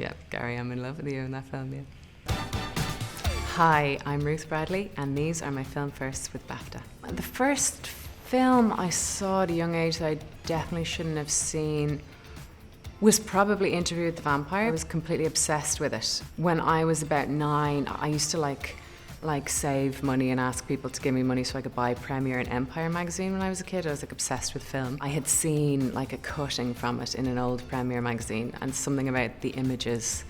Yeah, Gary, I'm in love with you in that film, yeah. Hi, I'm Ruth Bradley, and these are my film firsts with BAFTA. The first film I saw at a young age that I definitely shouldn't have seen was probably Interview with the Vampire. I was completely obsessed with it. When I was about 9, I used to like save money and ask people to give me money so I could buy Premiere and Empire magazine when I was a kid. I was like obsessed with film. I had seen like a cutting from it in an old Premiere magazine, and something about the images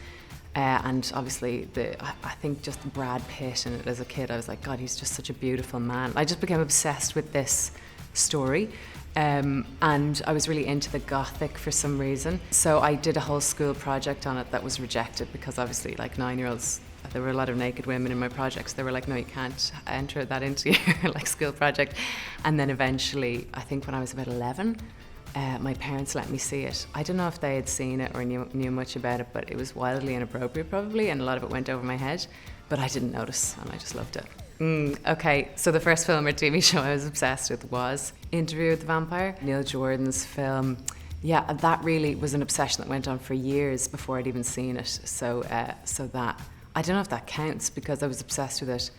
and obviously I think just Brad Pitt in it as a kid. I was like, God, he's just such a beautiful man. I just became obsessed with this story. And I was really into the Gothic for some reason. So I did a whole school project on it that was rejected because obviously like 9-year-olds, there were a lot of naked women in my projects. They were like, no, you can't enter that into your like school project. And then eventually, I think when I was about 11, my parents let me see it. I don't know if they had seen it or knew much about it, but it was wildly inappropriate probably, and a lot of it went over my head. But I didn't notice, and I just loved it. Okay, so the first film or TV show I was obsessed with was Interview with the Vampire, Neil Jordan's film. Yeah, that really was an obsession that went on for years before I'd even seen it. So that, I don't know if that counts because I was obsessed with it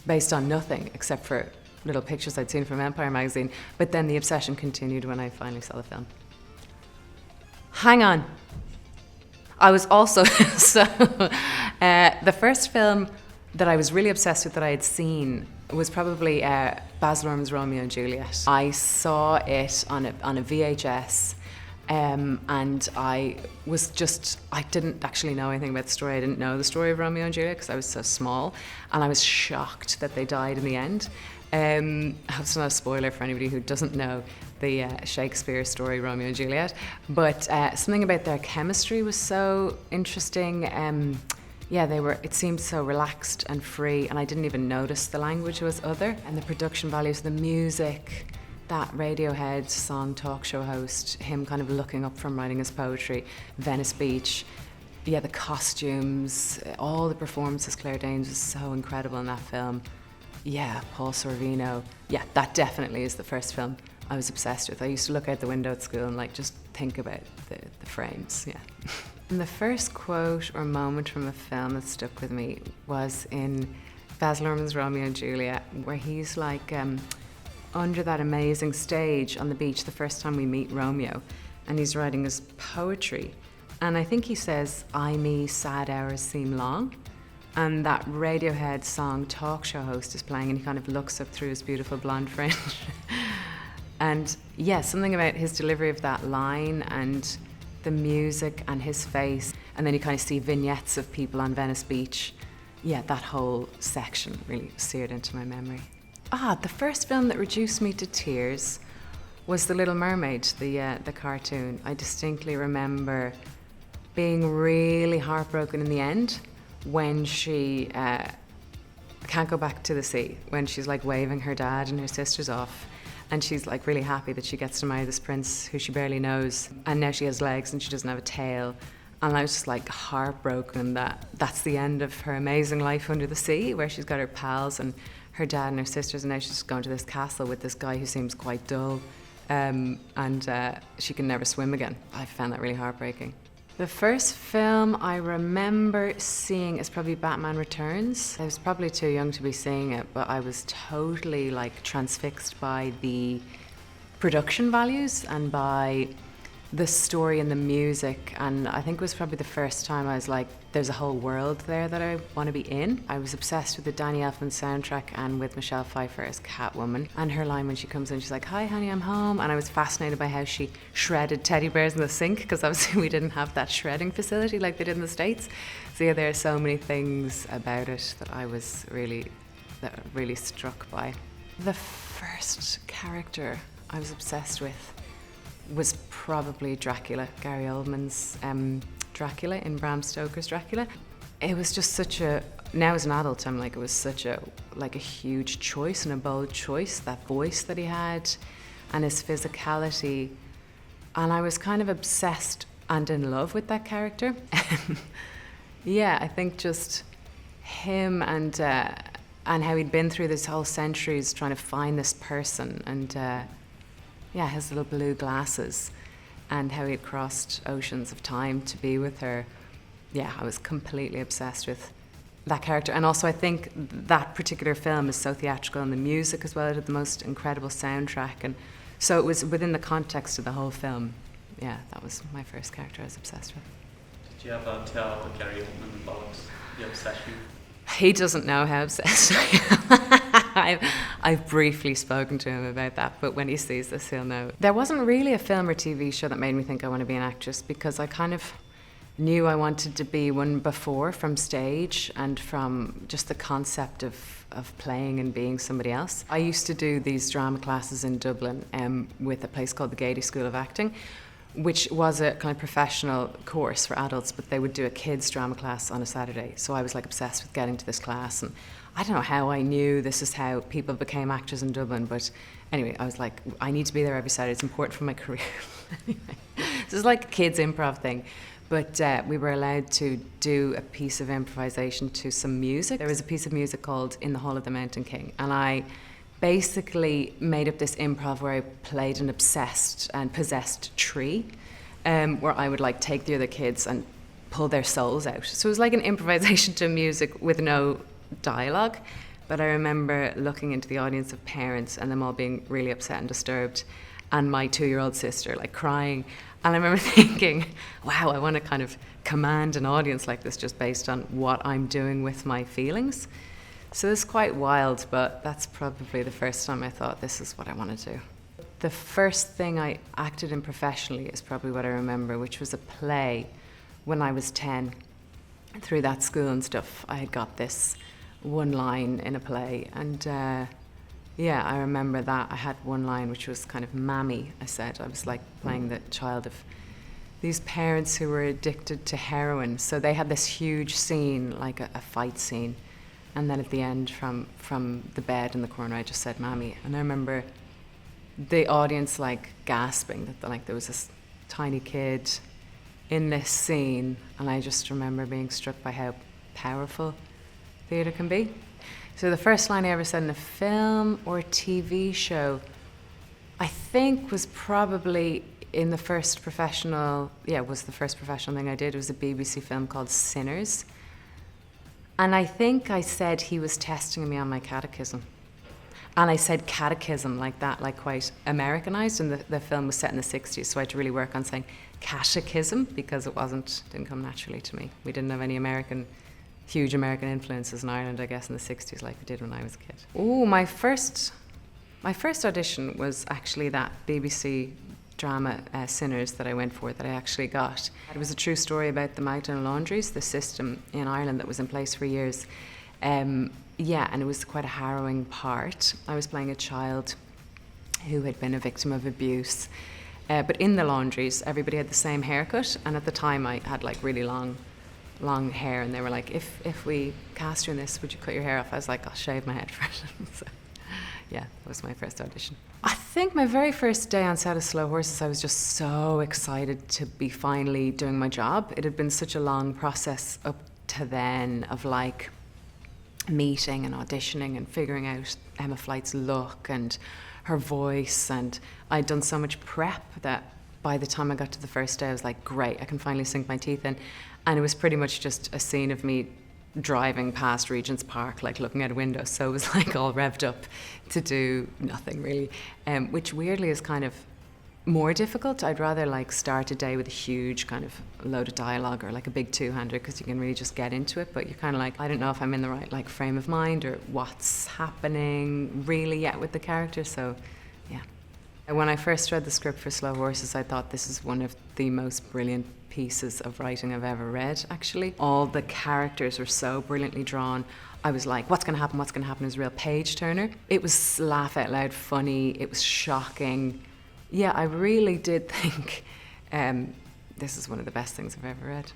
based on nothing except for little pictures I'd seen from Empire magazine. But then the obsession continued when I finally saw the film. Hang on. I was also, the first film that I was really obsessed with that I had seen was probably Baz Luhrmann's Romeo and Juliet. I saw it on a VHS, and I didn't actually know anything about the story. I didn't know the story of Romeo and Juliet because I was so small, and I was shocked that they died in the end. That's not a spoiler for anybody who doesn't know the Shakespeare story Romeo and Juliet, but something about their chemistry was so interesting. Yeah, it seemed so relaxed and free, and I didn't even notice the language was other. And the production values, the music, that Radiohead song talk show host, him kind of looking up from writing his poetry, Venice Beach, yeah, the costumes, all the performances, Claire Danes was so incredible in that film. Yeah, Paul Sorvino. Yeah, that definitely is the first film I was obsessed with. I used to look out the window at school and like just think about the frames, yeah. And the first quote or moment from a film that stuck with me was in Baz Luhrmann's Romeo and Juliet, where he's like under that amazing stage on the beach the first time we meet Romeo, and he's writing his poetry. And I think he says, "I me sad hours seem long." And that Radiohead song talk show host is playing, and he kind of looks up through his beautiful blonde fringe. And yeah, something about his delivery of that line and the music and his face, and then you kind of see vignettes of people on Venice Beach. Yeah, that whole section really seared into my memory. The first film that reduced me to tears was The Little Mermaid, the cartoon. I distinctly remember being really heartbroken in the end when she can't go back to the sea, when she's like waving her dad and her sisters off. And she's like really happy that she gets to marry this prince who she barely knows. And now she has legs and she doesn't have a tail. And I was just like heartbroken that that's the end of her amazing life under the sea, where she's got her pals and her dad and her sisters, and now she's just going to this castle with this guy who seems quite dull. And she can never swim again. I found that really heartbreaking. The first film I remember seeing is probably Batman Returns. I was probably too young to be seeing it, but I was totally like transfixed by the production values and by the story and the music, and I think it was probably the first time I was like, there's a whole world there that I want to be in. I was obsessed with the Danny Elfman soundtrack and with Michelle Pfeiffer as Catwoman, and her line when she comes in, she's like, "Hi honey, I'm home," and I was fascinated by how she shredded teddy bears in the sink, because obviously we didn't have that shredding facility like they did in the States. So yeah, there are so many things about it that I was really struck by. The first character I was obsessed with was probably Dracula, Gary Oldman's Dracula in Bram Stoker's Dracula. It was just such a, now as an adult, I'm like, it was such a huge choice and a bold choice, that voice that he had and his physicality. And I was kind of obsessed and in love with that character. Yeah, I think just him and how he'd been through this whole centuries trying to find this person, and his little blue glasses, and how he had crossed oceans of time to be with her. yeah, I was completely obsessed with that character. And also I think that particular film is so theatrical, and the music as well. It had the most incredible soundtrack, and so it was within the context of the whole film. Yeah, that was my first character I was obsessed with. Did you ever tell Gary Oldman about the obsession? He doesn't know how obsessed I am. I've briefly spoken to him about that, but when he sees this, he'll know. There wasn't really a film or TV show that made me think I want to be an actress, because I kind of knew I wanted to be one before, from stage and from just the concept of playing and being somebody else. I used to do these drama classes in Dublin with a place called the Gaiety School of Acting, which was a kind of professional course for adults, but they would do a kids drama class on a Saturday. So I was like obsessed with getting to this class, and I don't know how I knew this is how people became actors in Dublin, but anyway, I was like, I need to be there every Saturday, it's important for my career. Anyway, this is like a kids improv thing. But we were allowed to do a piece of improvisation to some music. There was a piece of music called In the Hall of the Mountain King, and I basically made up this improv where I played an obsessed and possessed tree, where I would like take the other kids and pull their souls out. So it was like an improvisation to music with no dialogue. But I remember looking into the audience of parents and them all being really upset and disturbed, and my 2-year-old sister like crying. And I remember thinking, wow, I want to kind of command an audience like this just based on what I'm doing with my feelings. So it's quite wild, but that's probably the first time I thought this is what I want to do. The first thing I acted in professionally is probably what I remember, which was a play when I was 10. Through that school and stuff, I had got this one line in a play, and yeah, I remember that. I had one line which was kind of mammy, I said. I was like playing the child of these parents who were addicted to heroin. So they had this huge scene, like a fight scene. And then at the end, from the bed in the corner, I just said mammy. And I remember the audience like gasping that like there was this tiny kid in this scene. And I just remember being struck by how powerful theatre can be. So the first line I ever said in a film or TV show, I think was probably in the first professional, it was the first professional thing I did. It was a BBC film called Sinners. And I think I said he was testing me on my catechism. And I said catechism like that, like quite Americanized, and the film was set in the 60s, so I had to really work on saying catechism because it didn't come naturally to me. We didn't have any huge American influences in Ireland, I guess, in the 60s like we did when I was a kid. Oh, my first audition was actually that BBC drama Sinners that I went for, that I actually got. It was a true story about the Magdalen laundries, the system in Ireland that was in place for years. And it was quite a harrowing part. I was playing a child who had been a victim of abuse. But in the laundries, everybody had the same haircut, and at the time I had like really long hair, and they were like, if we cast you in this, would you cut your hair off? I was like, I'll shave my head first. So, yeah, that was my first audition. I think my very first day on set of Slow Horses, I was just so excited to be finally doing my job. It had been such a long process up to then of like meeting and auditioning and figuring out Emma Flight's look and her voice, and I'd done so much prep that by the time I got to the first day I was like, great, I can finally sink my teeth in. And it was pretty much just a scene of me driving past Regent's Park, like looking out a window. So it was like all revved up to do nothing really, which weirdly is kind of more difficult. I'd rather like start a day with a huge kind of load of dialogue or like a big two-hander, because you can really just get into it, but you're kind of like, I don't know if I'm in the right like frame of mind or what's happening really yet with the character. So yeah. When I first read the script for Slow Horses, I thought this is one of the most brilliant pieces of writing I've ever read, actually. All the characters were so brilliantly drawn. I was like, what's going to happen? What's going to happen? It was a real page turner. It was laugh out loud funny. It was shocking. Yeah, I really did think this is one of the best things I've ever read.